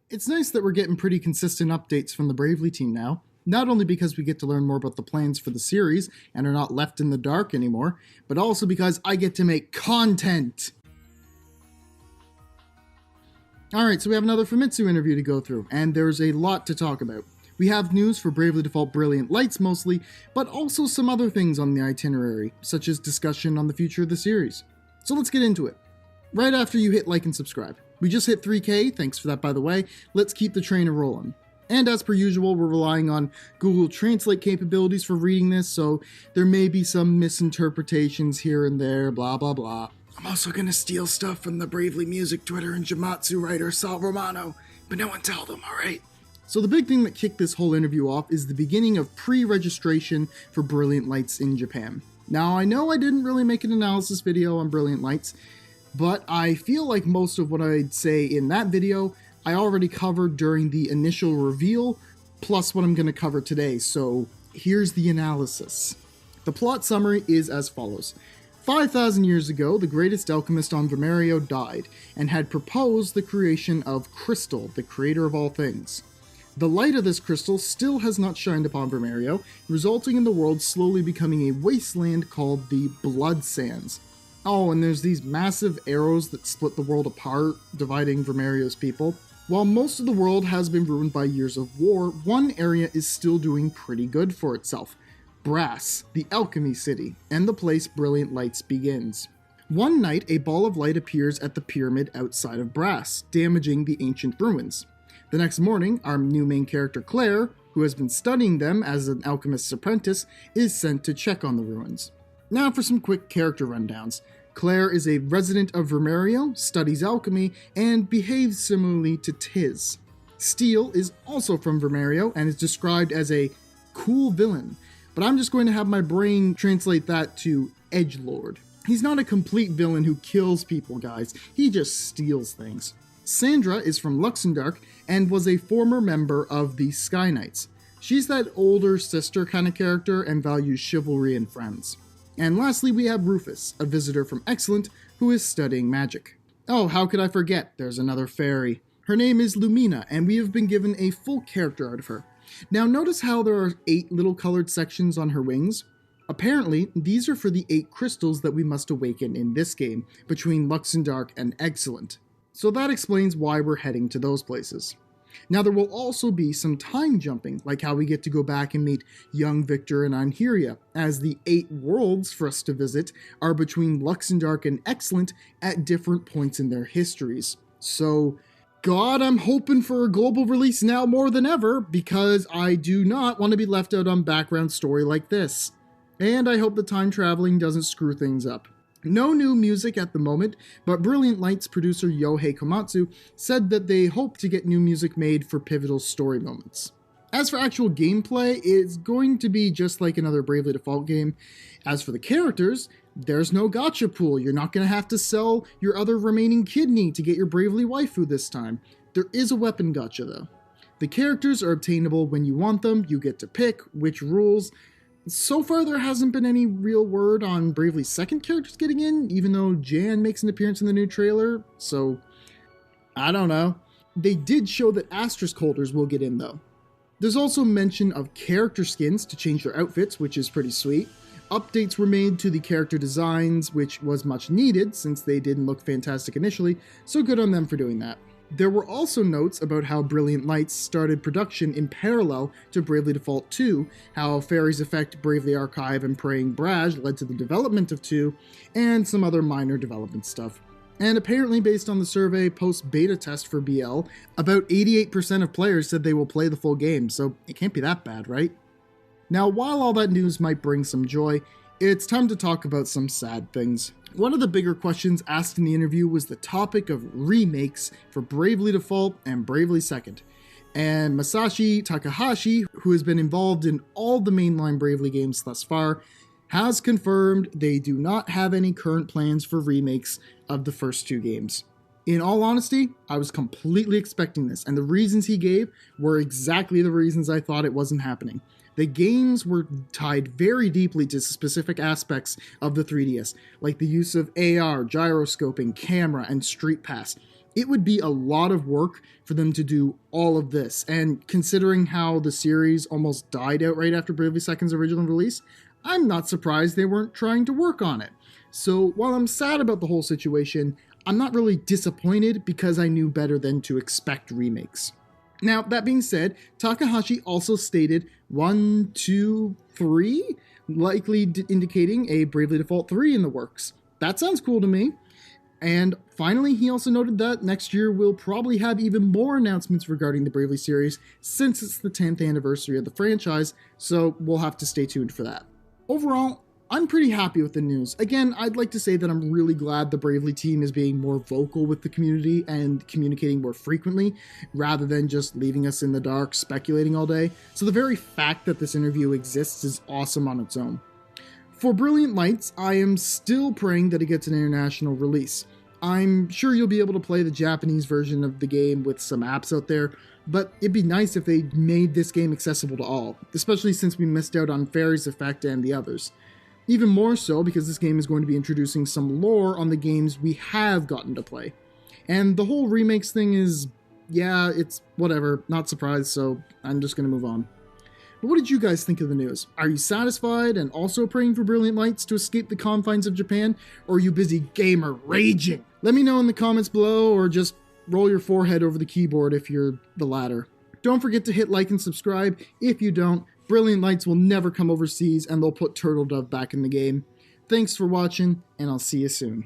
It's nice that we're getting pretty consistent updates from the Bravely team now, not only because we get to learn more about the plans for the series and are not left in the dark anymore, but also because I get to make content! Alright, so we have another Famitsu interview to go through, and there's a lot to talk about. We have news for Bravely Default Brilliant Lights mostly, but also some other things on the itinerary, such as discussion on the future of the series. So let's get into it. Right after you hit like and subscribe. We just hit 3K, thanks for that by the way. Let's keep the train a-rolling. And as per usual, we're relying on Google Translate capabilities for reading this, so there may be some misinterpretations here and there, blah blah blah. I'm also gonna steal stuff from the Bravely Music Twitter and Gematsu writer Sal Romano, but no one tell them, alright? So the big thing that kicked this whole interview off is the beginning of pre-registration for Brilliant Lights in Japan. Now I know I didn't really make an analysis video on Brilliant Lights, but I feel like most of what I'd say in that video I already covered during the initial reveal, plus what I'm going to cover today, so here's the analysis. The plot summary is as follows. 5,000 years ago, the greatest alchemist on Vermerio died, and had proposed the creation of Crystal, the creator of all things. The light of this crystal still has not shined upon Vermerio, resulting in the world slowly becoming a wasteland called the Blood Sands. Oh, and there's these massive arrows that split the world apart, dividing Vermerio's people. While most of the world has been ruined by years of war, one area is still doing pretty good for itself. Brass, the alchemy city, and the place Brilliant Lights begins. One night, a ball of light appears at the pyramid outside of Brass, damaging the ancient ruins. The next morning, our new main character Claire, who has been studying them as an alchemist's apprentice, is sent to check on the ruins. Now for some quick character rundowns. Claire is a resident of Vermerio, studies alchemy, and behaves similarly to Tiz. Steele is also from Vermerio and is described as a cool villain, but I'm just going to have my brain translate that to edgelord. He's not a complete villain who kills people, guys, he just steals things. Sandra is from Luxembourg and was a former member of the Sky Knights. She's that older sister kind of character and values chivalry and friends. And lastly, we have Rufus, a visitor from Excellent, who is studying magic. Oh, how could I forget? There's another fairy. Her name is Lumina, and we have been given a full character out of her. Now notice how there are 8 little colored sections on her wings? Apparently, these are for the 8 crystals that we must awaken in this game, between Luxembourg and Excellent. So that explains why we're heading to those places. Now there will also be some time jumping, like how we get to go back and meet young Victor and Anheria, as the 8 worlds for us to visit are between Luxembourg and Excellent at different points in their histories. So, God, I'm hoping for a global release now more than ever, because I do not want to be left out on background story like this. And I hope the time traveling doesn't screw things up. No new music at the moment, but Brilliant Lights producer Yohei Komatsu said that they hope to get new music made for pivotal story moments. As for actual gameplay, it's going to be just like another Bravely Default game. As for the characters, there's no gacha pool. You're not going to have to sell your other remaining kidney to get your Bravely waifu this time. There is a weapon gacha though. The characters are obtainable when you want them, you get to pick which rules. So far, there hasn't been any real word on Bravely's second characters getting in, even though Jan makes an appearance in the new trailer, so I don't know. They did show that asterisk holders will get in though. There's also mention of character skins to change their outfits, which is pretty sweet. Updates were made to the character designs, which was much needed since they didn't look fantastic initially, so good on them for doing that. There were also notes about how Brilliant Lights started production in parallel to Bravely Default 2, how Fairy's Effect, Bravely Archive, and Praying Braj led to the development of 2, and some other minor development stuff. And apparently based on the survey post-beta test for BL, about 88% of players said they will play the full game, so it can't be that bad, right? Now, while all that news might bring some joy, it's time to talk about some sad things. One of the bigger questions asked in the interview was the topic of remakes for Bravely Default and Bravely Second. And Masashi Takahashi, who has been involved in all the mainline Bravely games thus far, has confirmed they do not have any current plans for remakes of the first 2 games. In all honesty, I was completely expecting this, and the reasons he gave were exactly the reasons I thought it wasn't happening. The games were tied very deeply to specific aspects of the 3DS, like the use of AR, gyroscoping, camera, and Street Pass. It would be a lot of work for them to do all of this, and considering how the series almost died out right after Bravely Second's original release, I'm not surprised they weren't trying to work on it. So while I'm sad about the whole situation, I'm not really disappointed because I knew better than to expect remakes. Now, that being said, Takahashi also stated 1, 2, 3, likely indicating a Bravely Default 3 in the works. That sounds cool to me. And finally, he also noted that next year we'll probably have even more announcements regarding the Bravely series since it's the 10th anniversary of the franchise, so we'll have to stay tuned for that. Overall, I'm pretty happy with the news. Again, I'd like to say that I'm really glad the Bravely team is being more vocal with the community and communicating more frequently, rather than just leaving us in the dark speculating all day. So the very fact that this interview exists is awesome on its own. For Brilliant Lights, I am still praying that it gets an international release. I'm sure you'll be able to play the Japanese version of the game with some apps out there, but it'd be nice if they made this game accessible to all, especially since we missed out on Fairy's Effect and the others. Even more so because this game is going to be introducing some lore on the games we have gotten to play. And the whole remakes thing is, yeah, it's whatever, not surprised, so I'm just going to move on. But what did you guys think of the news? Are you satisfied and also praying for Brilliant Lights to escape the confines of Japan, or are you busy gamer raging? Let me know in the comments below, or just roll your forehead over the keyboard if you're the latter. Don't forget to hit like and subscribe. If you don't, Brilliant Lights will never come overseas and they'll put Turtle Dove back in the game. Thanks for watching, and I'll see you soon.